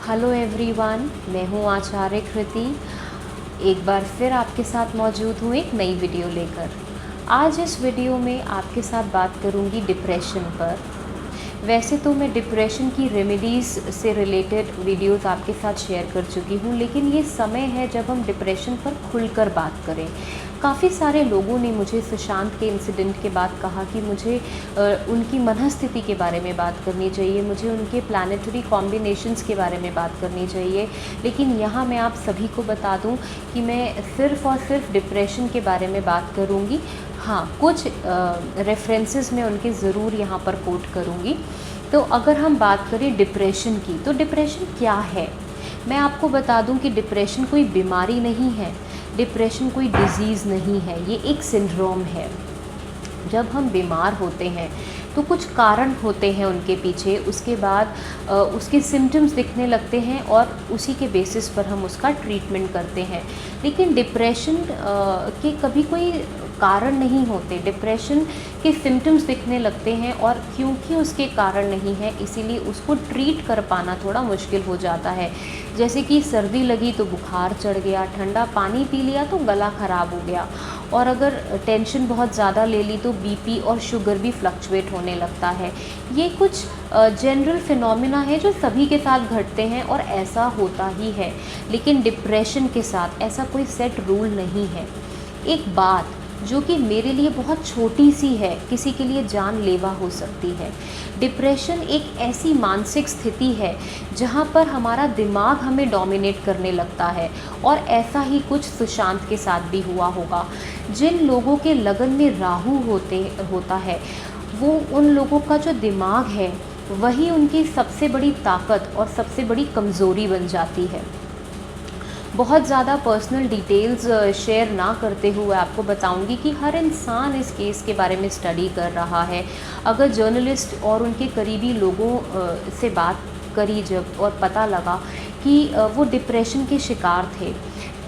Hello everyone, मैं हूँ आचार्य कृति। एक बार फिर आपके साथ मौजूद हूँ एक नई वीडियो लेकर। आज इस वीडियो में आपके साथ बात करूँगी डिप्रेशन पर। वैसे तो मैं डिप्रेशन की रेमेडीज़ से रिलेटेड वीडियोस आपके साथ शेयर कर चुकी हूँ, लेकिन ये समय है जब हम डिप्रेशन पर खुलकर बात करें। काफ़ी सारे लोगों ने मुझे सुशांत के इंसिडेंट के बाद कहा कि मुझे उनकी मनःस्थिति के बारे में बात करनी चाहिए, मुझे उनके प्लानेटरी कॉम्बिनेशंस के बारे में बात करनी चाहिए। लेकिन यहाँ मैं आप सभी को बता दूँ कि मैं सिर्फ़ और सिर्फ डिप्रेशन के बारे में बात करूँगी। हाँ, कुछ रेफरेंसेस मैं उनके ज़रूर यहाँ पर कोट करूँगी। तो अगर हम बात करें डिप्रेशन की, तो डिप्रेशन क्या है? मैं आपको बता दूं कि डिप्रेशन कोई बीमारी नहीं है, डिप्रेशन कोई डिज़ीज़ नहीं है, ये एक सिंड्रोम है। जब हम बीमार होते हैं तो कुछ कारण होते हैं उनके पीछे, उसके बाद उसके सिम्टम्स दिखने लगते हैं और उसी के बेसिस पर हम उसका ट्रीटमेंट करते हैं। लेकिन डिप्रेशन के कभी कोई कारण नहीं होते। डिप्रेशन के सिम्टम्स दिखने लगते हैं और क्योंकि उसके कारण नहीं है, इसीलिए उसको ट्रीट कर पाना थोड़ा मुश्किल हो जाता है। जैसे कि सर्दी लगी तो बुखार चढ़ गया, ठंडा पानी पी लिया तो गला ख़राब हो गया, और अगर टेंशन बहुत ज़्यादा ले ली तो बीपी और शुगर भी फ्लक्चुएट होने लगता है। ये कुछ जनरल फिनोमिना है जो सभी के साथ घटते हैं और ऐसा होता ही है। लेकिन डिप्रेशन के साथ ऐसा कोई सेट रूल नहीं है। एक बात जो कि मेरे लिए बहुत छोटी सी है, किसी के लिए जानलेवा हो सकती है। डिप्रेशन एक ऐसी मानसिक स्थिति है जहाँ पर हमारा दिमाग हमें डोमिनेट करने लगता है, और ऐसा ही कुछ सुशांत के साथ भी हुआ होगा। जिन लोगों के लगन में राहु होता है, वो उन लोगों का जो दिमाग है वही उनकी सबसे बड़ी ताकत और सबसे बड़ी कमज़ोरी बन जाती है। बहुत ज़्यादा पर्सनल डिटेल्स शेयर ना करते हुए आपको बताऊंगी कि हर इंसान इस केस के बारे में स्टडी कर रहा है। अगर जर्नलिस्ट और उनके करीबी लोगों से बात करी जब, और पता लगा कि वो डिप्रेशन के शिकार थे,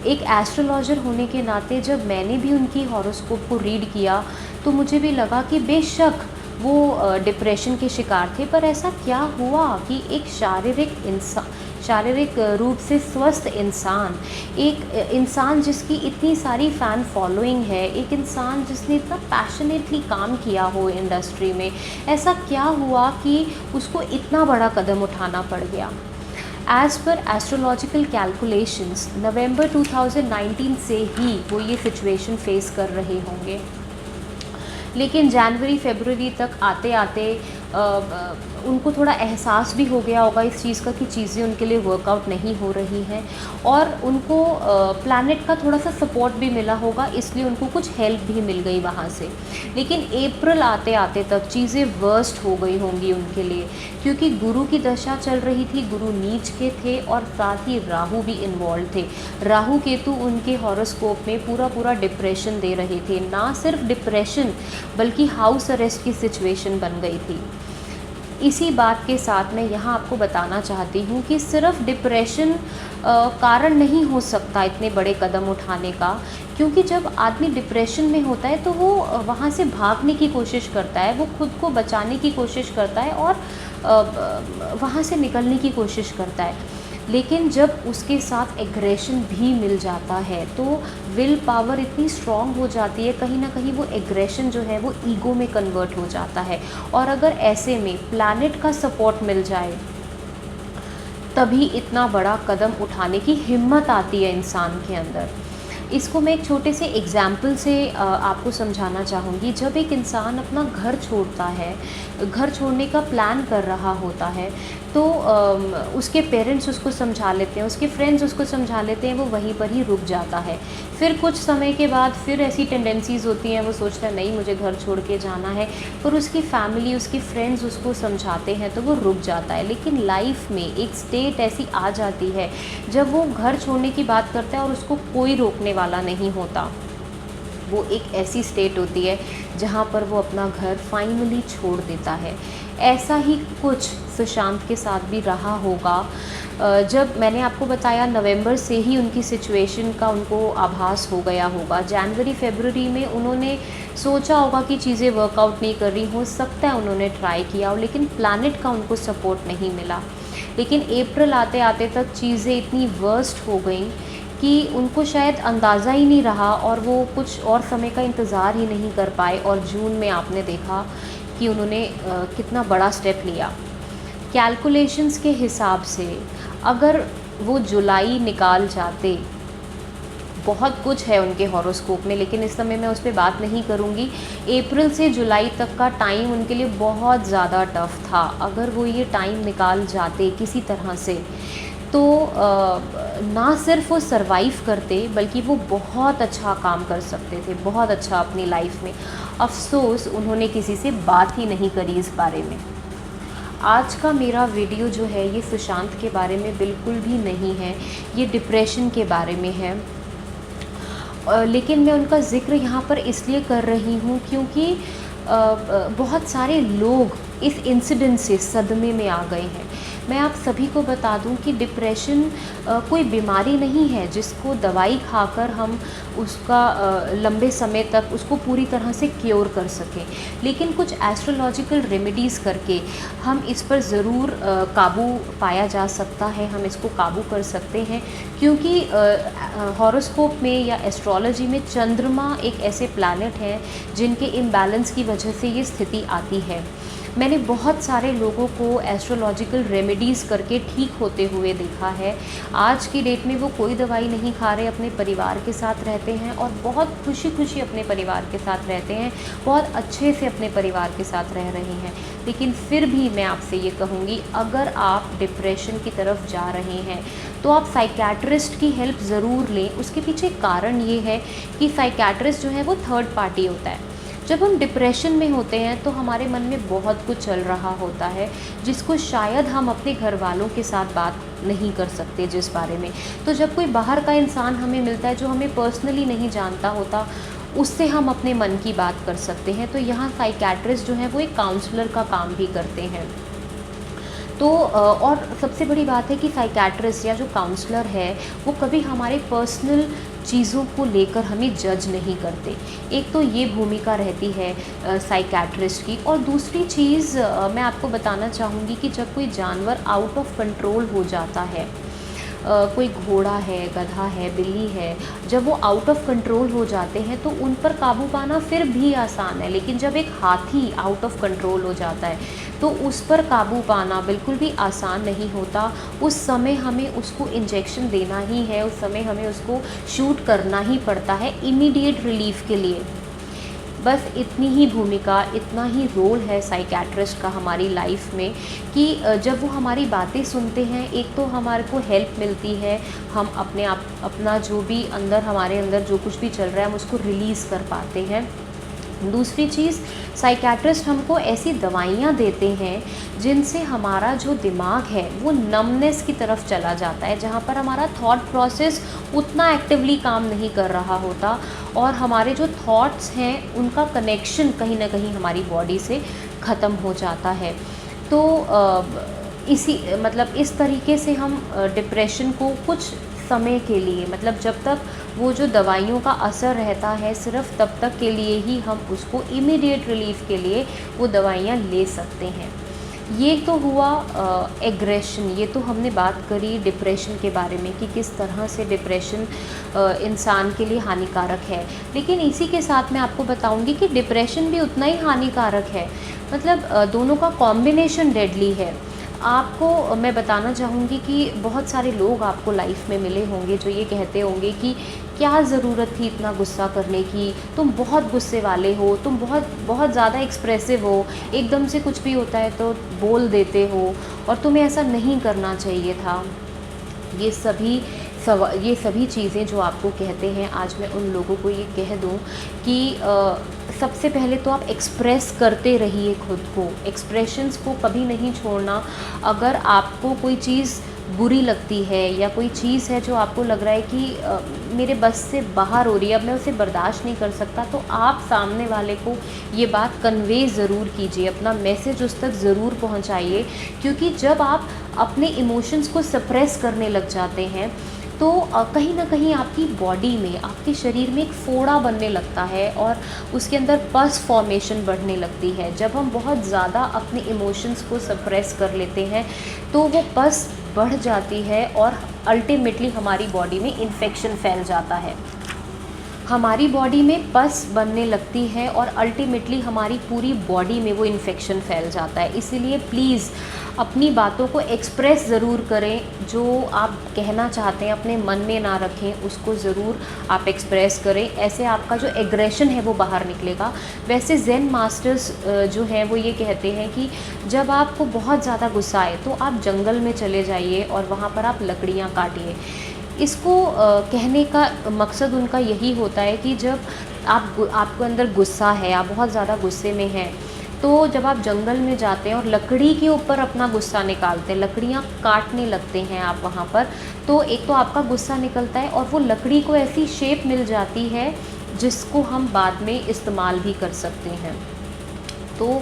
एक एस्ट्रोलॉजर होने के नाते जब मैंने भी उनकी हॉरोस्कोप को रीड किया तो मुझे भी लगा कि बेशक वो डिप्रेशन के शिकार थे। पर ऐसा क्या हुआ कि एक शारीरिक रूप से स्वस्थ इंसान, एक इंसान जिसकी इतनी सारी फ़ैन फॉलोइंग है, एक इंसान जिसने इतना पैशनेटली काम किया हो इंडस्ट्री में, ऐसा क्या हुआ कि उसको इतना बड़ा कदम उठाना पड़ गया? एज़ पर एस्ट्रोलॉजिकल कैलकुलेशंस नवंबर 2019 से ही वो ये सिचुएशन फेस कर रहे होंगे। लेकिन जनवरी फरवरी तक आते आते उनको थोड़ा एहसास भी हो गया होगा इस चीज़ का कि चीज़ें उनके लिए वर्कआउट नहीं हो रही हैं, और उनको प्लैनेट का थोड़ा सा सपोर्ट भी मिला होगा, इसलिए उनको कुछ हेल्प भी मिल गई वहाँ से। लेकिन अप्रैल आते आते तक चीज़ें वर्स्ट हो गई होंगी उनके लिए, क्योंकि गुरु की दशा चल रही थी, गुरु नीच के थे और साथ ही राहु भी इन्वॉल्व थे। राहु केतु उनके हॉरोस्कोप में पूरा डिप्रेशन दे रहे थे। ना सिर्फ डिप्रेशन बल्कि हाउस अरेस्ट की सिचुएशन बन गई थी। इसी बात के साथ मैं यहाँ आपको बताना चाहती हूँ कि सिर्फ डिप्रेशन कारण नहीं हो सकता इतने बड़े कदम उठाने का, क्योंकि जब आदमी डिप्रेशन में होता है तो वो वहाँ से भागने की कोशिश करता है, वो खुद को बचाने की कोशिश करता है और वहाँ से निकलने की कोशिश करता है। लेकिन जब उसके साथ एग्रेशन भी मिल जाता है तो विल पावर इतनी स्ट्रॉन्ग हो जाती है, कहीं ना कहीं वो एग्रेशन जो है वो ईगो में कन्वर्ट हो जाता है। और अगर ऐसे में प्लैनेट का सपोर्ट मिल जाए तभी इतना बड़ा कदम उठाने की हिम्मत आती है इंसान के अंदर। इसको मैं एक छोटे से एग्ज़ाम्पल से आपको समझाना चाहूँगी। जब एक इंसान अपना घर छोड़ता है, घर छोड़ने का प्लान कर रहा होता है, तो उसके पेरेंट्स उसको समझा लेते हैं, उसके फ्रेंड्स उसको समझा लेते हैं, वो वहीं पर ही रुक जाता है। फिर कुछ समय के बाद फिर ऐसी टेंडेंसीज़ होती हैं, वो सोचता है नहीं मुझे घर छोड़ के जाना है, पर उसकी फैमिली, उसके फ्रेंड्स उसको समझाते हैं तो वो रुक जाता है। लेकिन लाइफ में एक स्टेट ऐसी आ जाती है जब वो घर छोड़ने की बात करता है और उसको कोई रोकने वाला नहीं होता। वो एक ऐसी स्टेट होती है जहाँ पर वो अपना घर फाइनली छोड़ देता है। ऐसा ही कुछ सुशांत के साथ भी रहा होगा। जब मैंने आपको बताया नवंबर से ही उनकी सिचुएशन का उनको आभास हो गया होगा। जनवरी फरवरी में उन्होंने सोचा होगा कि चीज़ें वर्कआउट नहीं कर रही, हो सकता है उन्होंने ट्राई किया हो, लेकिन प्लैनेट का उनको सपोर्ट नहीं मिला। लेकिन अप्रैल आते आते तक चीज़ें इतनी वर्स्ट हो गई कि उनको शायद अंदाज़ा ही नहीं रहा और वो कुछ और समय का इंतज़ार ही नहीं कर पाए, और जून में आपने देखा कि उन्होंने कितना बड़ा स्टेप लिया। कैलकुलेशंस के हिसाब से अगर वो जुलाई निकाल जाते, बहुत कुछ है उनके हॉरोस्कोप में, लेकिन इस समय मैं उस पर बात नहीं करूँगी। अप्रैल से जुलाई तक का टाइम उनके लिए बहुत ज़्यादा टफ था। अगर वो ये टाइम निकाल जाते किसी तरह से, तो ना सिर्फ वो सरवाइव करते बल्कि वो बहुत अच्छा काम कर सकते थे, बहुत अच्छा अपनी लाइफ में। अफसोस उन्होंने किसी से बात ही नहीं करी इस बारे में। आज का मेरा वीडियो जो है ये सुशांत के बारे में बिल्कुल भी नहीं है, ये डिप्रेशन के बारे में है। लेकिन मैं उनका ज़िक्र यहाँ पर इसलिए कर रही हूँ क्योंकि बहुत सारे लोग इस इंसिडेंट से सदमे में आ गए हैं। मैं आप सभी को बता दूं कि डिप्रेशन कोई बीमारी नहीं है जिसको दवाई खाकर हम उसका लंबे समय तक उसको पूरी तरह से क्योर कर सकें, लेकिन कुछ एस्ट्रोलॉजिकल रेमेडीज़ करके हम इस पर ज़रूर काबू पाया जा सकता है, हम इसको काबू कर सकते हैं। क्योंकि हॉरोस्कोप में या एस्ट्रोलॉजी में चंद्रमा एक ऐसे प्लैनेट हैं जिनके इम्बैलेंस की वजह से ये स्थिति आती है। मैंने बहुत सारे लोगों को एस्ट्रोलॉजिकल रेमेडीज़ करके ठीक होते हुए देखा है। आज की डेट में वो कोई दवाई नहीं खा रहे, अपने परिवार के साथ रहते हैं और बहुत खुशी खुशी अपने परिवार के साथ रहते हैं, बहुत अच्छे से अपने परिवार के साथ रह रहे हैं। लेकिन फिर भी मैं आपसे ये कहूँगी, अगर आप डिप्रेशन की तरफ जा रहे हैं तो आप साइकियाट्रिस्ट की हेल्प ज़रूर लें। उसके पीछे कारण ये है कि साइकियाट्रिस्ट जो है वो थर्ड पार्टी होता है। जब हम डिप्रेशन में होते हैं तो हमारे मन में बहुत कुछ चल रहा होता है जिसको शायद हम अपने घर वालों के साथ बात नहीं कर सकते जिस बारे में। तो जब कोई बाहर का इंसान हमें मिलता है जो हमें पर्सनली नहीं जानता होता, उससे हम अपने मन की बात कर सकते हैं। तो यहाँ साइकियाट्रिस्ट जो है वो एक काउंसलर का काम भी करते हैं। तो और सबसे बड़ी बात है कि साइकियाट्रिस्ट या जो काउंसलर है वो कभी हमारे पर्सनल चीज़ों को लेकर हमें जज नहीं करते। एक तो ये भूमिका रहती है साइकियाट्रिस्ट की। और दूसरी चीज़ मैं आपको बताना चाहूँगी कि जब कोई जानवर आउट ऑफ कंट्रोल हो जाता है, कोई घोड़ा है, गधा है, बिल्ली है, जब वो आउट ऑफ कंट्रोल हो जाते हैं तो उन पर काबू पाना फिर भी आसान है। लेकिन जब एक हाथी आउट ऑफ कंट्रोल हो जाता है तो उस पर काबू पाना बिल्कुल भी आसान नहीं होता। उस समय हमें उसको इंजेक्शन देना ही है, उस समय हमें उसको शूट करना ही पड़ता है इमीडिएट रिलीफ के लिए। बस इतनी ही भूमिका, इतना ही रोल है साइकियाट्रिस्ट का हमारी लाइफ में कि जब वो हमारी बातें सुनते हैं, एक तो हमारे को हेल्प मिलती है, हम अपने आप अपना जो भी अंदर हमारे अंदर जो कुछ भी चल रहा है हम उसको रिलीज़ कर पाते हैं। दूसरी चीज़, साइकियाट्रिस्ट हमको ऐसी दवाइयाँ देते हैं जिनसे हमारा जो दिमाग है वो नमनेस की तरफ चला जाता है, जहाँ पर हमारा थॉट प्रोसेस उतना एक्टिवली काम नहीं कर रहा होता और हमारे जो थॉट्स हैं उनका कनेक्शन कहीं ना कहीं हमारी बॉडी से ख़त्म हो जाता है। तो इस तरीके से हम डिप्रेशन को कुछ समय के लिए, मतलब जब तक वो जो दवाइयों का असर रहता है सिर्फ तब तक के लिए ही हम उसको इमीडिएट रिलीफ के लिए वो दवाइयाँ ले सकते हैं। ये तो हुआ एग्रेशन, ये तो हमने बात करी डिप्रेशन के बारे में कि किस तरह से डिप्रेशन इंसान के लिए हानिकारक है। लेकिन इसी के साथ मैं आपको बताऊंगी कि डिप्रेशन भी उतना ही हानिकारक है, मतलब दोनों का कॉम्बिनेशन डेडली है। आपको मैं बताना चाहूँगी कि बहुत सारे लोग आपको लाइफ में मिले होंगे जो ये कहते होंगे कि क्या ज़रूरत थी इतना गुस्सा करने की, तुम बहुत गुस्से वाले हो, तुम बहुत ज़्यादा एक्सप्रेसिव हो, एकदम से कुछ भी होता है तो बोल देते हो और तुम्हें ऐसा नहीं करना चाहिए था। ये सभी चीज़ें जो आपको कहते हैं, आज मैं उन लोगों को ये कह दूं कि सबसे पहले तो आप एक्सप्रेस करते रहिए खुद को, एक्सप्रेशंस को कभी नहीं छोड़ना। अगर आपको कोई चीज़ बुरी लगती है या कोई चीज़ है जो आपको लग रहा है कि मेरे बस से बाहर हो रही है, अब मैं उसे बर्दाश्त नहीं कर सकता, तो आप सामने वाले को ये बात कन्वे ज़रूर कीजिए, अपना मैसेज उस तक ज़रूर पहुंचाइए। क्योंकि जब आप अपने इमोशंस को सप्रेस करने लग जाते हैं तो कहीं ना कहीं आपकी बॉडी में, आपके शरीर में एक फोड़ा बनने लगता है और उसके अंदर पस फॉर्मेशन बढ़ने लगती है। जब हम बहुत ज़्यादा अपने इमोशंस को सप्रेस कर लेते हैं तो वो पस बढ़ जाती है और अल्टीमेटली हमारी बॉडी में इन्फेक्शन फैल जाता है। हमारी बॉडी में पस बनने लगती है और अल्टीमेटली हमारी पूरी बॉडी में वो इन्फेक्शन फैल जाता है। इसीलिए प्लीज़ अपनी बातों को एक्सप्रेस ज़रूर करें। जो आप कहना चाहते हैं अपने मन में ना रखें, उसको ज़रूर आप एक्सप्रेस करें। ऐसे आपका जो एग्रेशन है वो बाहर निकलेगा। वैसे ज़ेन मास्टर्स जो हैं वो ये कहते हैं कि जब आपको बहुत ज़्यादा गुस्सा आए तो आप जंगल में चले जाइए और वहाँ पर आप लकड़ियाँ काटिए। इसको कहने का मकसद उनका यही होता है कि जब आपको अंदर गुस्सा है, आप बहुत ज़्यादा गुस्से में हैं, तो जब आप जंगल में जाते हैं और लकड़ी के ऊपर अपना गुस्सा निकालते हैं, लकड़ियाँ काटने लगते हैं आप वहाँ पर, तो एक तो आपका गुस्सा निकलता है और वो लकड़ी को ऐसी शेप मिल जाती है जिसको हम बाद में इस्तेमाल भी कर सकते हैं। तो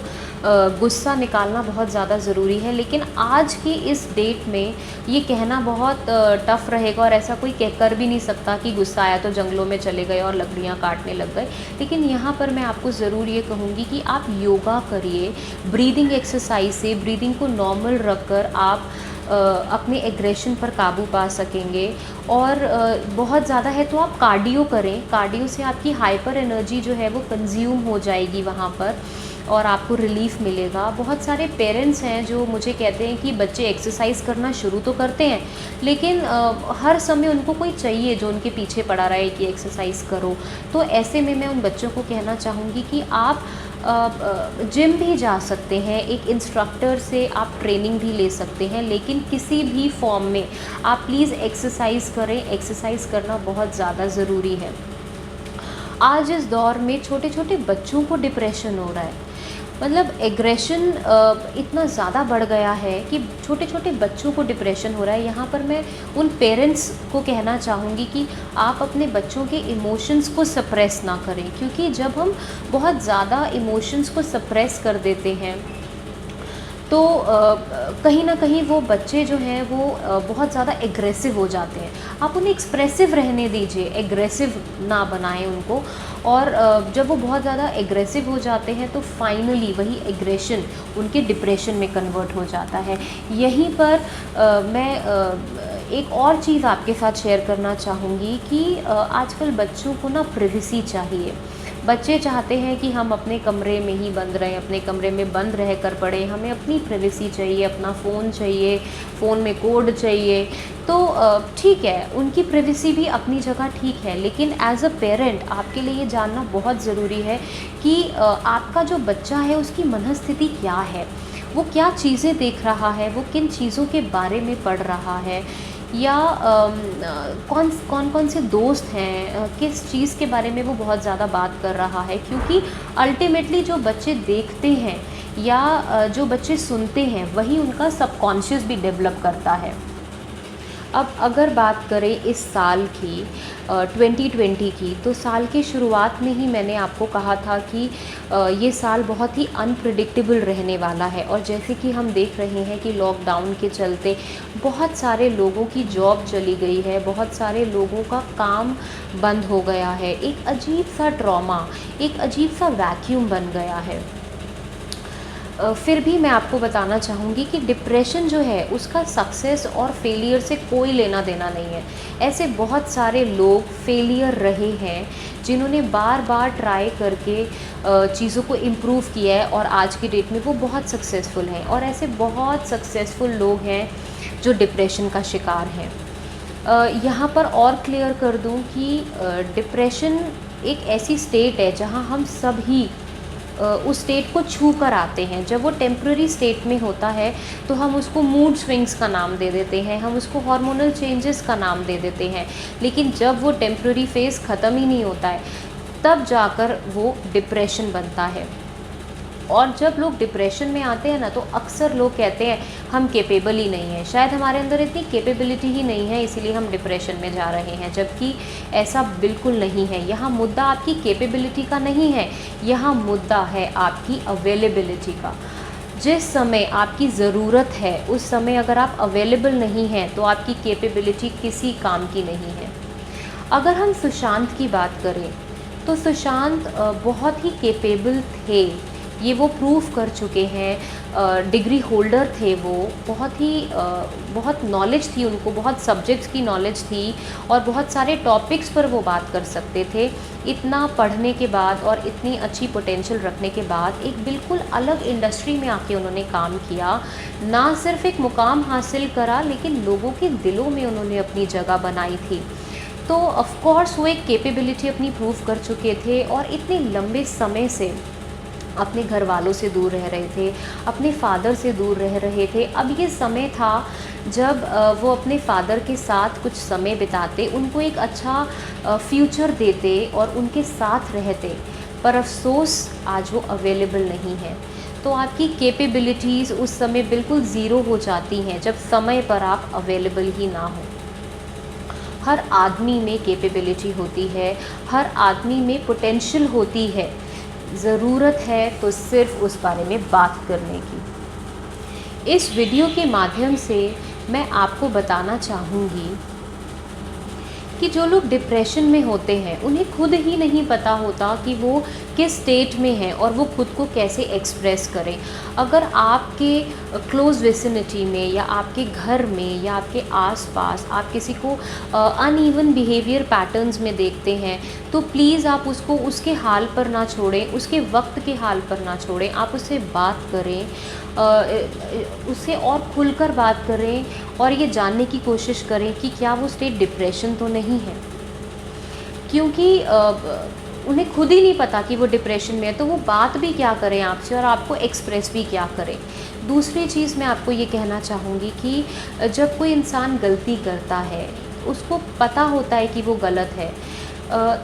गुस्सा निकालना बहुत ज़्यादा ज़रूरी है। लेकिन आज की इस डेट में ये कहना बहुत टफ़ रहेगा और ऐसा कोई कर भी नहीं सकता कि गुस्सा आया तो जंगलों में चले गए और लकड़ियाँ काटने लग गए। लेकिन यहाँ पर मैं आपको ज़रूर ये कहूँगी कि आप योगा करिए, ब्रीदिंग एक्सरसाइज से ब्रीदिंग को नॉर्मल रखकर आप अपने एग्रेशन पर काबू पा सकेंगे। और बहुत ज़्यादा है तो आप कार्डियो करें। कार्डियो से आपकी हाइपर एनर्जी जो है वो कंज्यूम हो जाएगी वहाँ पर और आपको रिलीफ़ मिलेगा। बहुत सारे पेरेंट्स हैं जो मुझे कहते हैं कि बच्चे एक्सरसाइज करना शुरू तो करते हैं लेकिन हर समय उनको कोई चाहिए जो उनके पीछे पड़ा रहे कि एक्सरसाइज करो। तो ऐसे में मैं उन बच्चों को कहना चाहूँगी कि आप जिम भी जा सकते हैं, एक इंस्ट्रक्टर से आप ट्रेनिंग भी ले सकते हैं, लेकिन किसी भी फॉर्म में आप प्लीज़ एक्सरसाइज करें। एक्सरसाइज करना बहुत ज़्यादा ज़रूरी है। आज इस दौर में छोटे छोटे बच्चों को डिप्रेशन हो रहा है, मतलब एग्रेशन इतना ज़्यादा बढ़ गया है कि छोटे छोटे बच्चों को डिप्रेशन हो रहा है। यहाँ पर मैं उन पेरेंट्स को कहना चाहूँगी कि आप अपने बच्चों के इमोशंस को सप्रेस ना करें, क्योंकि जब हम बहुत ज़्यादा इमोशंस को सप्रेस कर देते हैं तो कहीं ना कहीं वो बच्चे जो हैं वो बहुत ज़्यादा एग्रेसिव हो जाते हैं। आप उन्हें एक्सप्रेसिव रहने दीजिए, एग्रेसिव ना बनाएं उनको। और जब वो बहुत ज़्यादा एग्रेसिव हो जाते हैं तो फाइनली वही एग्रेशन उनके डिप्रेशन में कन्वर्ट हो जाता है। यहीं पर मैं एक और चीज़ आपके साथ शेयर करना चाहूँगी कि आजकल बच्चों को ना प्राइवेसी चाहिए। बच्चे चाहते हैं कि हम अपने कमरे में ही बंद रहें, अपने कमरे में बंद रह कर पढ़ें। हमें अपनी प्राइवेसी चाहिए, अपना फ़ोन चाहिए, फ़ोन में कोड चाहिए। तो ठीक है, उनकी प्राइवेसी भी अपनी जगह ठीक है, लेकिन एज अ पेरेंट आपके लिए ये जानना बहुत ज़रूरी है कि आपका जो बच्चा है उसकी मनस्थिति क्या है, वो क्या चीज़ें देख रहा है, वो किन चीज़ों के बारे में पढ़ रहा है, या कौन कौन से दोस्त हैं, किस चीज़ के बारे में वो बहुत ज़्यादा बात कर रहा है। क्योंकि अल्टीमेटली जो बच्चे देखते हैं या जो बच्चे सुनते हैं वही उनका सबकॉन्शियस भी डेवलप करता है। अब अगर बात करें इस साल की 2020 की, तो साल की शुरुआत में ही मैंने आपको कहा था कि ये साल बहुत ही अनप्रिडिक्टेबल रहने वाला है। और जैसे कि हम देख रहे हैं कि लॉकडाउन के चलते बहुत सारे लोगों की जॉब चली गई है, बहुत सारे लोगों का काम बंद हो गया है। एक अजीब सा ट्रॉमा, एक अजीब सा वैक्यूम बन गया है। फिर भी मैं आपको बताना चाहूँगी कि डिप्रेशन जो है उसका सक्सेस और फेलियर से कोई लेना देना नहीं है। ऐसे बहुत सारे लोग फेलियर रहे हैं जिन्होंने बार बार ट्राई करके चीज़ों को इम्प्रूव किया है और आज की डेट में वो बहुत सक्सेसफुल हैं। और ऐसे बहुत सक्सेसफुल लोग हैं जो डिप्रेशन का शिकार हैं। यहाँ पर और क्लियर कर दूँ कि डिप्रेशन एक ऐसी स्टेट है जहाँ हम सब ही उस स्टेट को छू कर आते हैं। जब वो टेम्प्रेरी स्टेट में होता है तो हम उसको मूड स्विंग्स का नाम दे देते हैं, हम उसको हार्मोनल चेंजेस का नाम दे देते हैं। लेकिन जब वो टेम्प्रेरी फेज़ ख़त्म ही नहीं होता है तब जाकर वो डिप्रेशन बनता है। और जब लोग डिप्रेशन में आते हैं ना तो अक्सर लोग कहते हैं हम केपेबल ही नहीं हैं, शायद हमारे अंदर इतनी कैपेबिलिटी ही नहीं है इसीलिए हम डिप्रेशन में जा रहे हैं। जबकि ऐसा बिल्कुल नहीं है। यहाँ मुद्दा आपकी कैपेबिलिटी का नहीं है, यहाँ मुद्दा है आपकी अवेलेबिलिटी का। जिस समय आपकी ज़रूरत है उस समय अगर आप अवेलेबल नहीं हैं तो आपकी कैपेबिलिटी किसी काम की नहीं है। अगर हम सुशांत की बात करें तो सुशांत बहुत ही कैपेबल थे, ये वो प्रूव कर चुके हैं। डिग्री होल्डर थे वो, बहुत नॉलेज थी उनको, बहुत सब्जेक्ट्स की नॉलेज थी और बहुत सारे टॉपिक्स पर वो बात कर सकते थे। इतना पढ़ने के बाद और इतनी अच्छी पोटेंशियल रखने के बाद एक बिल्कुल अलग इंडस्ट्री में आके उन्होंने काम किया। ना सिर्फ एक मुकाम हासिल करा लेकिन लोगों के दिलों में उन्होंने अपनी जगह बनाई थी। तो ऑफ कोर्स वो एक कैपेबिलिटी अपनी प्रूव कर चुके थे और इतने लंबे समय से अपने घर वालों से दूर रह रहे थे, अपने फादर से दूर रह रहे थे। अब ये समय था जब वो अपने फादर के साथ कुछ समय बिताते, उनको एक अच्छा फ्यूचर देते और उनके साथ रहते, पर अफसोस आज वो अवेलेबल नहीं है। तो आपकी कैपेबिलिटीज़ उस समय बिल्कुल ज़ीरो हो जाती हैं जब समय पर आप अवेलेबल ही ना हो। हर आदमी में कैपेबिलिटी होती है, हर आदमी में पोटेंशियल होती है, ज़रूरत है तो सिर्फ उस बारे में बात करने की। इस वीडियो के माध्यम से मैं आपको बताना चाहूँगी कि जो लोग डिप्रेशन में होते हैं उन्हें खुद ही नहीं पता होता कि वो किस स्टेट में हैं और वो खुद को कैसे एक्सप्रेस करें। अगर आपके क्लोज़ विसिनिटी में या आपके घर में या आपके आसपास आप किसी को अनइवन बिहेवियर पैटर्न्स में देखते हैं तो प्लीज़ आप उसको उसके हाल पर ना छोड़ें, उसके वक्त के हाल पर ना छोड़ें। आप उससे बात करें, उससे और खुलकर बात करें और ये जानने की कोशिश करें कि क्या वो स्टेट डिप्रेशन तो नहीं है, क्योंकि उन्हें खुद ही नहीं पता कि वो डिप्रेशन में है तो वो बात भी क्या करें आपसे और आपको एक्सप्रेस भी क्या करें। दूसरी चीज़ मैं आपको ये कहना चाहूँगी कि जब कोई इंसान गलती करता है, उसको पता होता है कि वो गलत है,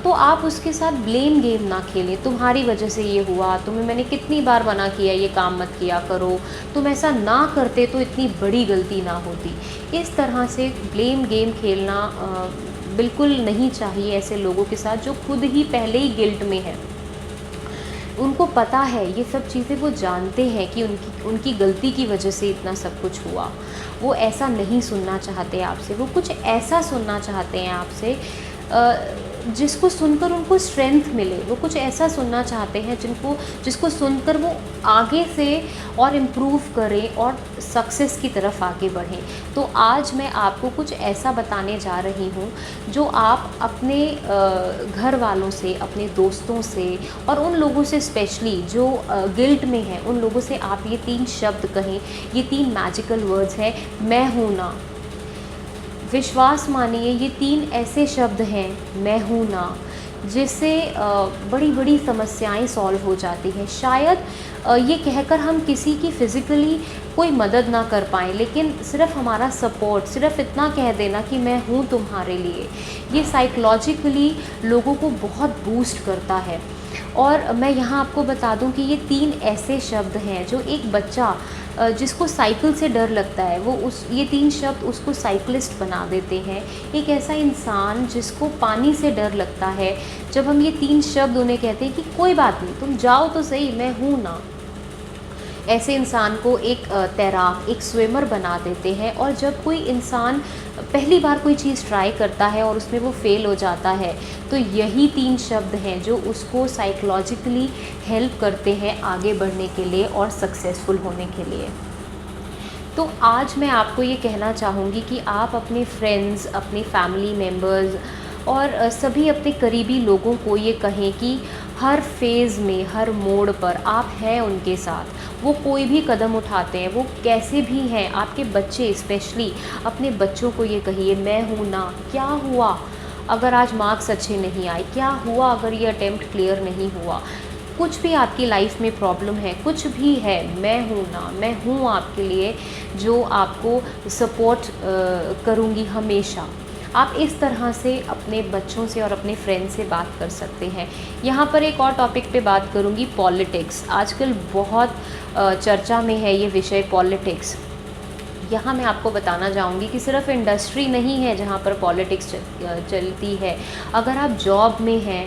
तो आप उसके साथ ब्लेम गेम ना खेलें। तुम्हारी वजह से ये हुआ, तुम्हें मैंने कितनी बार मना किया ये काम मत किया करो, तुम ऐसा ना करते तो इतनी बड़ी गलती ना होती। इस तरह से ब्लेम गेम खेलना बिल्कुल नहीं चाहिए ऐसे लोगों के साथ जो खुद ही पहले ही गिल्ट में है। उनको पता है ये सब चीज़ें, वो जानते हैं कि उनकी गलती की वजह से इतना सब कुछ हुआ। वो ऐसा नहीं सुनना चाहते आपसे, वो कुछ ऐसा सुनना चाहते हैं आपसे जिसको सुनकर उनको स्ट्रेंथ मिले। वो कुछ ऐसा सुनना चाहते हैं जिसको सुनकर वो आगे से और इम्प्रूव करें और सक्सेस की तरफ आगे बढ़ें। तो आज मैं आपको कुछ ऐसा बताने जा रही हूँ जो आप अपने घर वालों से, अपने दोस्तों से और उन लोगों से स्पेशली जो गिल्ट में हैं, उन लोगों से आप ये 3 शब्द कहें। ये 3 मैजिकल वर्ड्स हैं, मैं हूँ ना। विश्वास मानिए ये 3 ऐसे शब्द हैं, मैं हूँ ना, जिससे बड़ी बड़ी समस्याएं सॉल्व हो जाती हैं। शायद ये कहकर हम किसी की फ़िज़िकली कोई मदद ना कर पाएँ, लेकिन सिर्फ हमारा सपोर्ट, सिर्फ इतना कह देना कि मैं हूँ तुम्हारे लिए, ये साइकोलॉजिकली लोगों को बहुत बूस्ट करता है। और मैं यहाँ आपको बता दूँ कि ये 3 ऐसे शब्द हैं जो एक बच्चा जिसको साइकिल से डर लगता है, ये 3 शब्द उसको साइकिलिस्ट बना देते हैं। एक ऐसा इंसान जिसको पानी से डर लगता है, जब हम ये 3 शब्द उन्हें कहते हैं कि कोई बात नहीं, तुम जाओ तो सही, मैं हूँ ना, ऐसे इंसान को एक तैराक, एक स्विमर बना देते हैं। और जब कोई इंसान पहली बार कोई चीज़ ट्राई करता है और उसमें वो फेल हो जाता है, तो यही 3 शब्द हैं जो उसको साइकोलॉजिकली हेल्प करते हैं आगे बढ़ने के लिए और सक्सेसफुल होने के लिए। तो आज मैं आपको ये कहना चाहूँगी कि आप अपने फ्रेंड्स, अपने फैमिली मेम्बर्स और सभी अपने करीबी लोगों को ये कहें कि हर फेज़ में, हर मोड़ पर आप हैं उनके साथ। वो कोई भी कदम उठाते हैं, वो कैसे भी हैं, आपके बच्चे स्पेशली, अपने बच्चों को ये कहिए मैं हूँ ना। क्या हुआ अगर आज मार्क्स अच्छे नहीं आए, क्या हुआ अगर ये अटेम्प्ट क्लियर नहीं हुआ, कुछ भी आपकी लाइफ में प्रॉब्लम है, कुछ भी है, मैं हूँ ना, मैं हूँ आपके लिए, जो आपको सपोर्ट करूँगी हमेशा। आप इस तरह से अपने बच्चों से और अपने फ्रेंड्स से बात कर सकते हैं। यहाँ पर एक और टॉपिक पे बात करूँगी, पॉलिटिक्स। आजकल बहुत चर्चा में है ये विषय पॉलिटिक्स। यहाँ मैं आपको बताना चाहूँगी कि सिर्फ इंडस्ट्री नहीं है जहाँ पर पॉलिटिक्स चलती है। अगर आप जॉब में हैं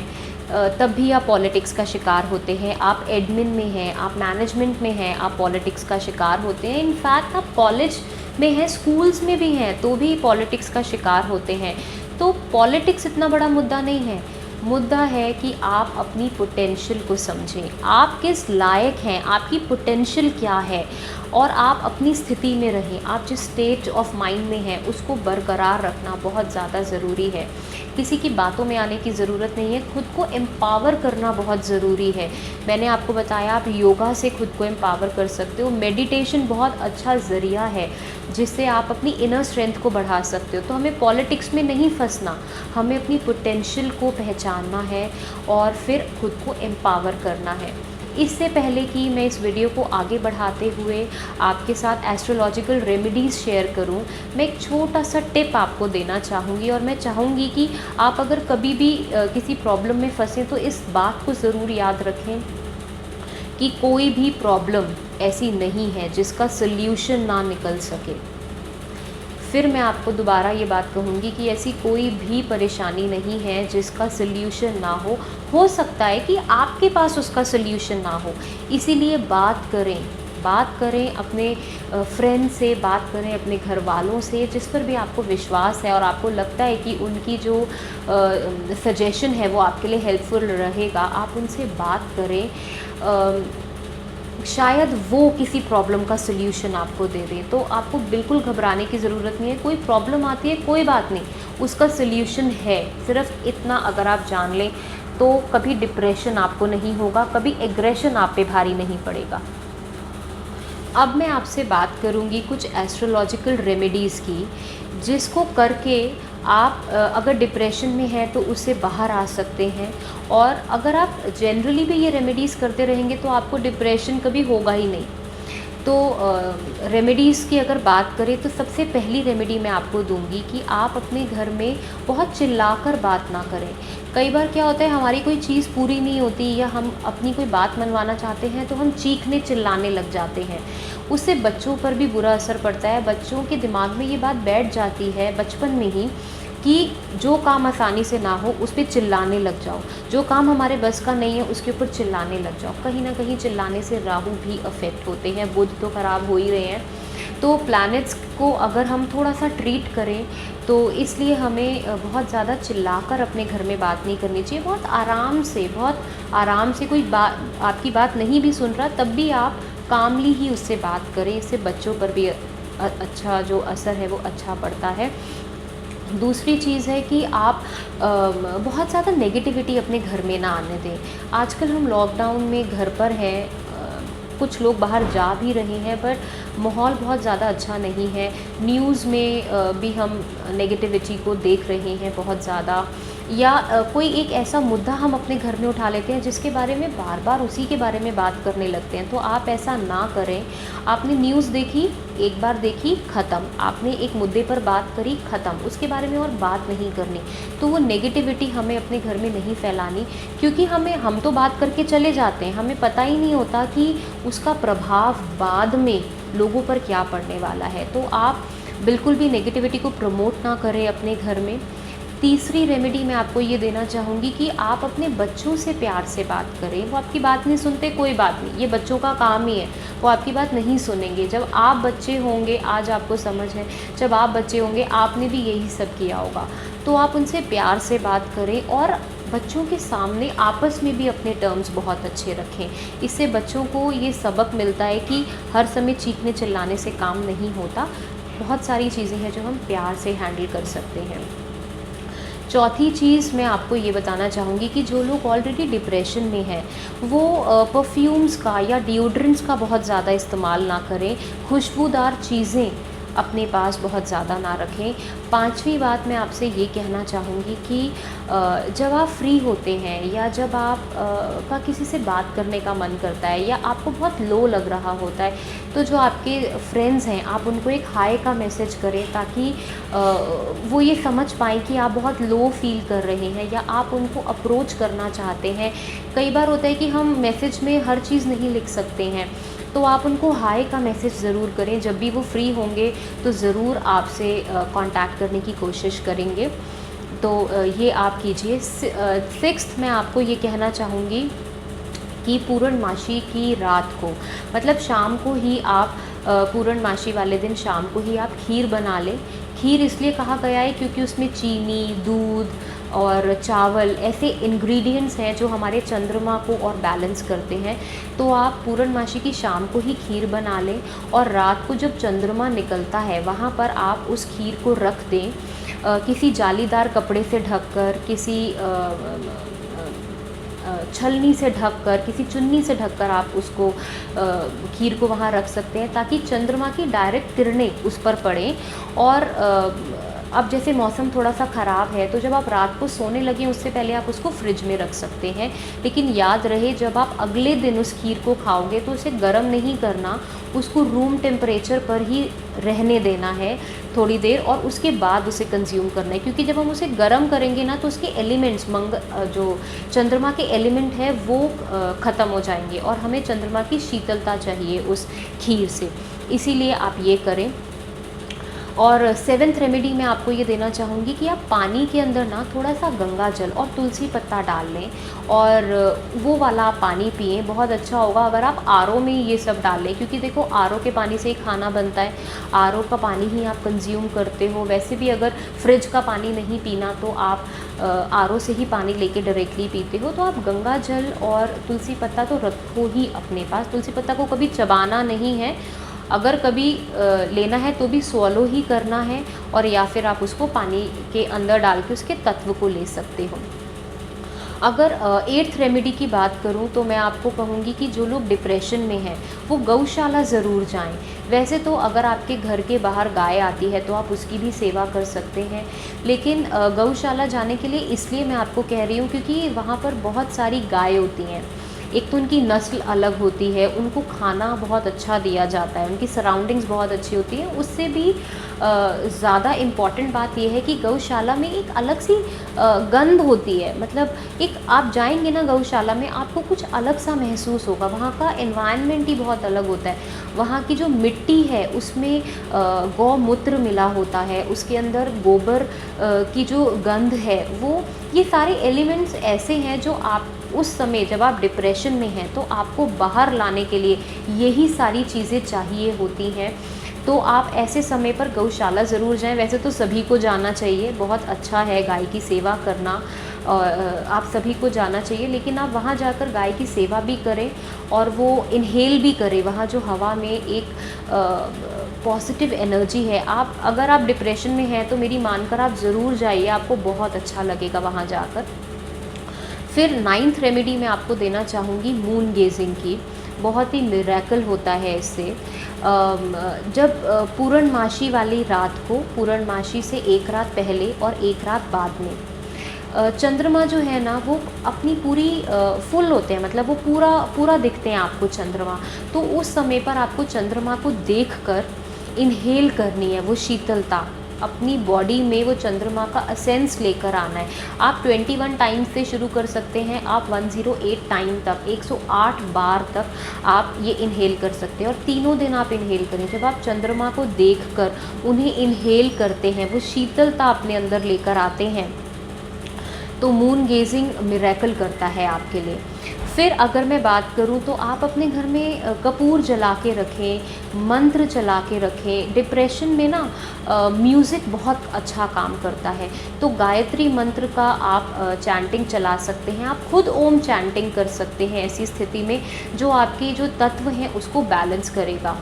तब भी आप पॉलिटिक्स का शिकार होते हैं। आप एडमिन में हैं, आप मैनेजमेंट में हैं, आप पॉलिटिक्स का शिकार होते हैं। इनफैक्ट आप कॉलेज में हैं, स्कूल्स में भी हैं, तो भी पॉलिटिक्स का शिकार होते हैं। तो पॉलिटिक्स इतना बड़ा मुद्दा नहीं है। मुद्दा है कि आप अपनी पोटेंशियल को समझें, आप किस लायक हैं, आपकी पोटेंशियल क्या है, और आप अपनी स्थिति में रहें। आप जिस स्टेट ऑफ माइंड में हैं उसको बरकरार रखना बहुत ज़्यादा ज़रूरी है। किसी की बातों में आने की ज़रूरत नहीं है, खुद को एम्पावर करना बहुत ज़रूरी है। मैंने आपको बताया आप योगा से खुद को एम्पावर कर सकते हो। मेडिटेशन बहुत अच्छा ज़रिया है जिससे आप अपनी इनर स्ट्रेंथ को बढ़ा सकते हो। तो हमें पॉलिटिक्स में नहीं फंसना, हमें अपनी पोटेंशियल को पहचानना है और फिर खुद को एम्पावर करना है। इससे पहले कि मैं इस वीडियो को आगे बढ़ाते हुए आपके साथ एस्ट्रोलॉजिकल रेमेडीज़ शेयर करूं, मैं एक छोटा सा टिप आपको देना चाहूँगी, और मैं चाहूँगी कि आप अगर कभी भी किसी प्रॉब्लम में फंसें तो इस बात को ज़रूर याद रखें कि कोई भी प्रॉब्लम ऐसी नहीं है जिसका सल्यूशन ना निकल सके। फिर मैं आपको दोबारा ये बात कहूँगी कि ऐसी कोई भी परेशानी नहीं है जिसका सल्यूशन ना हो सकता है कि आपके पास उसका सल्यूशन ना हो। इसीलिए बात करें अपने फ्रेंड से, बात करें अपने घर वालों से, जिस पर भी आपको विश्वास है और आपको लगता है कि उनकी जो सजेशन है वो आपके लिए हेल्पफुल रहेगा, आप उनसे बात करें। शायद वो किसी प्रॉब्लम का सल्यूशन आपको दे दें। तो आपको बिल्कुल घबराने की ज़रूरत नहीं है। कोई प्रॉब्लम आती है, कोई बात नहीं, उसका सल्यूशन है। सिर्फ इतना अगर आप जान लें तो कभी डिप्रेशन आपको नहीं होगा, कभी एग्रेशन आप पे भारी नहीं पड़ेगा। अब मैं आपसे बात करूंगी कुछ एस्ट्रोलॉजिकल रेमेडीज़ की, जिसको करके आप अगर डिप्रेशन में हैं तो उससे बाहर आ सकते हैं। और अगर आप जनरली भी ये रेमेडीज़ करते रहेंगे तो आपको डिप्रेशन कभी होगा ही नहीं। तो रेमेडीज़ की अगर बात करें तो सबसे पहली रेमेडी मैं आपको दूंगी कि आप अपने घर में बहुत चिल्लाकर बात ना करें। कई बार क्या होता है, हमारी कोई चीज़ पूरी नहीं होती या हम अपनी कोई बात मनवाना चाहते हैं तो हम चीखने चिल्लाने लग जाते हैं। उससे बच्चों पर भी बुरा असर पड़ता है। बच्चों के दिमाग में ये बात बैठ जाती है बचपन में ही कि जो काम आसानी से ना हो उस पर चिल्लाने लग जाओ, जो काम हमारे बस का नहीं है उसके ऊपर चिल्लाने लग जाओ। कहीं ना कहीं चिल्लाने से राहु भी अफेक्ट होते हैं, बुध तो ख़राब हो ही रहे हैं। तो प्लैनेट्स को अगर हम थोड़ा सा ट्रीट करें तो इसलिए हमें बहुत ज़्यादा चिल्लाकर अपने घर में बात नहीं करनी चाहिए। बहुत आराम से कोई बात, आपकी बात नहीं भी सुन रहा तब भी आप कामली ही उससे बात करें। इससे बच्चों पर भी अच्छा जो असर है वो अच्छा पड़ता है। दूसरी चीज़ है कि आप बहुत ज़्यादा नेगेटिविटी अपने घर में ना आने दें। आजकल हम लॉकडाउन में घर पर हैं, कुछ लोग बाहर जा भी रहे हैं पर माहौल बहुत ज़्यादा अच्छा नहीं है। न्यूज़ में भी हम नेगेटिविटी को देख रहे हैं बहुत ज़्यादा, या कोई एक ऐसा मुद्दा हम अपने घर में उठा लेते हैं जिसके बारे में बार बार उसी के बारे में बात करने लगते हैं। तो आप ऐसा ना करें। आपने न्यूज़ देखी, एक बार देखी, ख़त्म। आपने एक मुद्दे पर बात करी, ख़त्म, उसके बारे में और बात नहीं करनी। तो वो नेगेटिविटी हमें अपने घर में नहीं फैलानी, क्योंकि हम तो बात करके चले जाते हैं, हमें पता ही नहीं होता कि उसका प्रभाव बाद में लोगों पर क्या पड़ने वाला है। तो आप बिल्कुल भी नेगेटिविटी को प्रमोट ना करें अपने घर में। तीसरी रेमेडी मैं आपको ये देना चाहूँगी कि आप अपने बच्चों से प्यार से बात करें। वो आपकी बात नहीं सुनते, कोई बात नहीं, ये बच्चों का काम ही है, वो आपकी बात नहीं सुनेंगे। जब आप बच्चे होंगे, आज आपको समझ है, जब आप बच्चे होंगे आपने भी यही सब किया होगा। तो आप उनसे प्यार से बात करें और बच्चों के सामने आपस में भी अपने टर्म्स बहुत अच्छे रखें। इससे बच्चों को ये सबक मिलता है कि हर समय चीखने चिल्लाने से काम नहीं होता। बहुत सारी चीज़ें हैं जो हम प्यार से हैंडल कर सकते हैं। चौथी चीज़ मैं आपको ये बताना चाहूँगी कि जो लोग ऑलरेडी डिप्रेशन में हैं वो परफ्यूम्स का या डिओड्रेंट्स का बहुत ज़्यादा इस्तेमाल ना करें। खुशबूदार चीज़ें अपने पास बहुत ज़्यादा ना रखें। पांचवी बात मैं आपसे ये कहना चाहूँगी कि जब आप फ्री होते हैं या जब आप का किसी से बात करने का मन करता है या आपको बहुत लो लग रहा होता है, तो जो आपके फ्रेंड्स हैं आप उनको एक हाय का मैसेज करें, ताकि वो ये समझ पाएँ कि आप बहुत लो फील कर रहे हैं या आप उनको अप्रोच करना चाहते हैं। कई बार होता है कि हम मैसेज में हर चीज़ नहीं लिख सकते हैं, तो आप उनको हाय का मैसेज ज़रूर करें। जब भी वो फ्री होंगे तो ज़रूर आपसे कांटेक्ट करने की कोशिश करेंगे। तो ये आप कीजिए। सिक्स्थ मैं आपको ये कहना चाहूँगी कि पूर्णमासी की रात को, मतलब शाम को ही आप पूर्णमासी वाले दिन शाम को ही आप खीर बना लें। खीर इसलिए कहा गया है क्योंकि उसमें चीनी, दूध और चावल ऐसे इंग्रेडिएंट्स हैं जो हमारे चंद्रमा को और बैलेंस करते हैं। तो आप पूर्णमासी की शाम को ही खीर बना लें और रात को जब चंद्रमा निकलता है वहाँ पर आप उस खीर को रख दें, किसी जालीदार कपड़े से ढककर, किसी छलनी से ढककर, किसी चुन्नी से ढककर आप उसको खीर को वहाँ रख सकते हैं, ताकि चंद्रमा की डायरेक्ट किरणें उस पर पड़ें। और अब जैसे मौसम थोड़ा सा ख़राब है तो जब आप रात को सोने लगें उससे पहले आप उसको फ्रिज में रख सकते हैं। लेकिन याद रहे, जब आप अगले दिन उस खीर को खाओगे तो उसे गर्म नहीं करना, उसको रूम टेम्परेचर पर ही रहने देना है थोड़ी देर और उसके बाद उसे कंज्यूम करना है। क्योंकि जब हम उसे गर्म करेंगे ना तो उसके एलिमेंट्स, जो चंद्रमा के एलिमेंट है वो ख़त्म हो जाएंगे और हमें चंद्रमा की शीतलता चाहिए उस खीर से, इसीलिए आप ये करें। और सेवेंथ रेमेडी मैं आपको ये देना चाहूँगी कि आप पानी के अंदर ना थोड़ा सा गंगा जल और तुलसी पत्ता डाल लें और वो वाला आप पानी पिएं, बहुत अच्छा होगा। अगर आप आरओ में ये सब डाल लें, क्योंकि देखो आरओ के पानी से ही खाना बनता है, आरओ का पानी ही आप कंज्यूम करते हो। वैसे भी अगर फ्रिज का पानी नहीं पीना तो आप आरओ से ही पानी लेके डायरेक्टली पीते हो। तो आप गंगा जल और तुलसी पत्ता तो रखो ही अपने पास। तुलसी पत्ता को कभी चबाना नहीं है, अगर कभी लेना है तो भी स्वॉलो ही करना है, और या फिर आप उसको पानी के अंदर डाल के उसके तत्व को ले सकते हो। अगर एट्थ रेमेडी की बात करूं तो मैं आपको कहूँगी कि जो लोग डिप्रेशन में हैं वो गौशाला ज़रूर जाएं। वैसे तो अगर आपके घर के बाहर गाय आती है तो आप उसकी भी सेवा कर सकते हैं, लेकिन गौशाला जाने के लिए इसलिए मैं आपको कह रही हूँ क्योंकि वहाँ पर बहुत सारी गाय होती हैं। एक तो उनकी नस्ल अलग होती है, उनको खाना बहुत अच्छा दिया जाता है, उनकी सराउंडिंग्स बहुत अच्छी होती है। उससे भी ज़्यादा इम्पॉर्टेंट बात यह है कि गौशाला में एक अलग सी गंध होती है। मतलब एक आप जाएंगे ना गौशाला में, आपको कुछ अलग सा महसूस होगा। वहाँ का एनवायरनमेंट ही बहुत अलग होता है। वहाँ की जो मिट्टी है उसमें गौमूत्र मिला होता है, उसके अंदर गोबर की जो गंध है, वो ये सारे एलिमेंट्स ऐसे हैं जो आप उस समय जब आप डिप्रेशन में हैं तो आपको बाहर लाने के लिए यही सारी चीज़ें चाहिए होती हैं। तो आप ऐसे समय पर गौशाला ज़रूर जाएं। वैसे तो सभी को जाना चाहिए, बहुत अच्छा है गाय की सेवा करना, आप सभी को जाना चाहिए, लेकिन आप वहाँ जाकर गाय की सेवा भी करें और वो इनहेल भी करें। वहाँ जो हवा में एक पॉजिटिव एनर्जी है, आप अगर आप डिप्रेशन में हैं तो मेरी मानकर आप ज़रूर जाइए, आपको बहुत अच्छा लगेगा वहाँ जाकर। फिर नाइन्थ रेमेडी मैं आपको देना चाहूँगी मून गेजिंग की। बहुत ही मिरेकल होता है इससे। जब पूर्णमासी वाली रात को, पूर्णमासी से एक रात पहले और एक रात बाद में चंद्रमा जो है ना वो अपनी पूरी फुल होते हैं, मतलब वो पूरा दिखते हैं आपको चंद्रमा। तो उस समय पर आपको चंद्रमा को देखकर इनहेल करनी है वो शीतलता, अपनी बॉडी में वो चंद्रमा का असेंस लेकर आना है। आप 21 टाइम से शुरू कर सकते हैं, आप 108 टाइम तक, 108 बार तक आप ये इनहेल कर सकते हैं और तीनों दिन आप इनहेल करें। जब आप चंद्रमा को देखकर उन्हें इनहेल करते हैं, वो शीतलता अपने अंदर लेकर आते हैं, तो मून गेजिंग मिरेकल करता है आपके लिए। फिर अगर मैं बात करूं तो आप अपने घर में कपूर जला के रखें, मंत्र चला के रखें। डिप्रेशन में ना म्यूज़िक बहुत अच्छा काम करता है, तो गायत्री मंत्र का आप चैंटिंग चला सकते हैं। आप खुद ओम चैंटिंग कर सकते हैं ऐसी स्थिति में, जो आपके जो तत्व हैं उसको बैलेंस करेगा।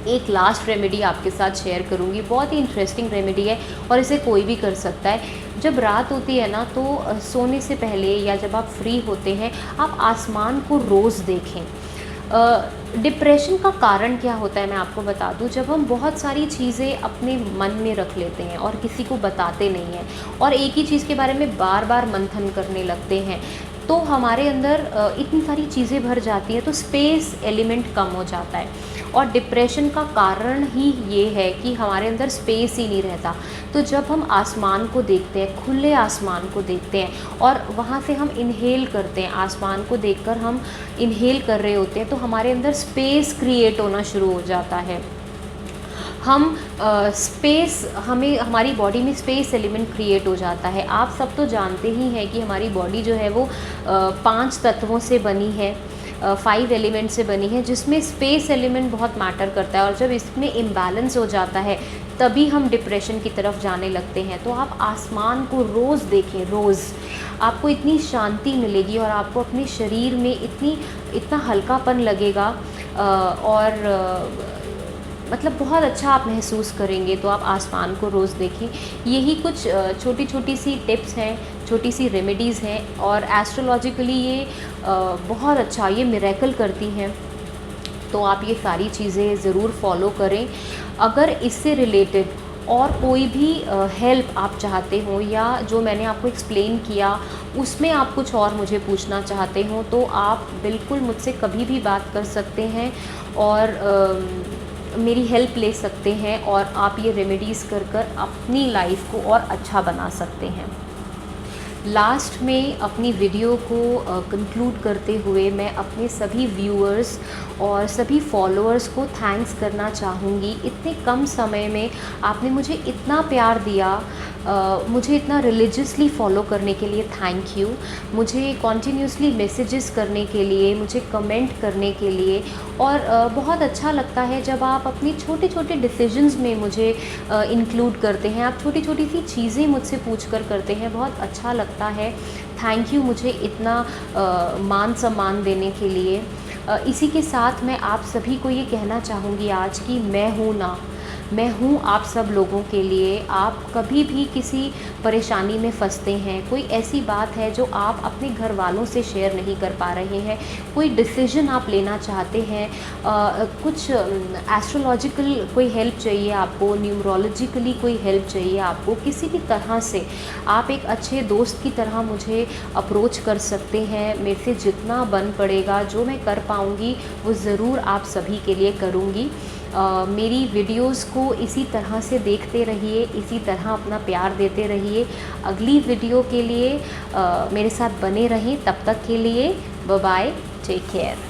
एक लास्ट रेमेडी आपके साथ शेयर करूंगी, बहुत ही इंटरेस्टिंग रेमेडी है और इसे कोई भी कर सकता है। जब रात होती है ना तो सोने से पहले या जब आप फ्री होते हैं, आप आसमान को रोज़ देखें। डिप्रेशन का कारण क्या होता है मैं आपको बता दूं, जब हम बहुत सारी चीज़ें अपने मन में रख लेते हैं और किसी को बताते नहीं हैं और एक ही चीज़ के बारे में बार बार मंथन करने लगते हैं, तो हमारे अंदर इतनी सारी चीज़ें भर जाती हैं, तो स्पेस एलिमेंट कम हो जाता है। और डिप्रेशन का कारण ही ये है कि हमारे अंदर स्पेस ही नहीं रहता। तो जब हम आसमान को देखते हैं, खुले आसमान को देखते हैं और वहाँ से हम इनहेल करते हैं, आसमान को देखकर हम इनहेल कर रहे होते हैं, तो हमारे अंदर स्पेस क्रिएट होना शुरू हो जाता है। हम स्पेस, हमें हमारी बॉडी में स्पेस एलिमेंट क्रिएट हो जाता है। आप सब तो जानते ही हैं कि हमारी बॉडी जो है वो 5 तत्वों से बनी है, 5 एलिमेंट से बनी है, जिसमें स्पेस एलिमेंट बहुत मैटर करता है। और जब इसमें इम्बैलेंस हो जाता है तभी हम डिप्रेशन की तरफ जाने लगते हैं। तो आप आसमान को रोज़ देखें, रोज़ आपको इतनी शांति मिलेगी और आपको अपने शरीर में इतना हल्कापन लगेगा और मतलब बहुत अच्छा आप महसूस करेंगे। तो आप आसमान को रोज़ देखें। यही कुछ छोटी छोटी सी टिप्स हैं, छोटी सी रेमेडीज़ हैं और एस्ट्रोलॉजिकली ये बहुत अच्छा, ये मिरेकल करती हैं। तो आप ये सारी चीज़ें ज़रूर फॉलो करें। अगर इससे रिलेटेड और कोई भी हेल्प आप चाहते हो या जो मैंने आपको एक्सप्लेन किया उसमें आप कुछ और मुझे पूछना चाहते हो तो आप बिल्कुल मुझसे कभी भी बात कर सकते हैं और मेरी हेल्प ले सकते हैं और आप ये रेमेडीज़ कर अपनी लाइफ को और अच्छा बना सकते हैं। लास्ट में अपनी वीडियो को कंक्लूड करते हुए मैं अपने सभी व्यूअर्स और सभी फॉलोअर्स को थैंक्स करना चाहूँगी। इतने कम समय में आपने मुझे इतना प्यार दिया, मुझे इतना रिलीजियसली फॉलो करने के लिए थैंक यू। मुझे कॉन्टीन्यूसली मैसेजेस करने के लिए, मुझे कमेंट करने के लिए और बहुत अच्छा लगता है जब आप अपनी छोटे छोटे डिसीजंस में मुझे इंक्लूड करते हैं। आप छोटी छोटी सी चीज़ें मुझसे पूछ कर करते हैं, बहुत अच्छा लगता है। थैंक यू मुझे इतना मान सम्मान देने के लिए। इसी के साथ मैं आप सभी को ये कहना चाहूँगी आज कि मैं हूँ आप सब लोगों के लिए। आप कभी भी किसी परेशानी में फंसते हैं, कोई ऐसी बात है जो आप अपने घर वालों से शेयर नहीं कर पा रहे हैं, कोई डिसीजन आप लेना चाहते हैं, कुछ एस्ट्रोलॉजिकल कोई हेल्प चाहिए आपको, न्यूमरोलॉजिकली कोई हेल्प चाहिए आपको, किसी भी तरह से आप एक अच्छे दोस्त की तरह मुझे अप्रोच कर सकते हैं। मेरे से जितना बन पड़ेगा, जो मैं कर पाऊँगी वो ज़रूर आप सभी के लिए करूँगी। मेरी वीडियोस को इसी तरह से देखते रहिए, इसी तरह अपना प्यार देते रहिए। अगली वीडियो के लिए मेरे साथ बने रहें। तब तक के लिए बाय बाय, टेक केयर।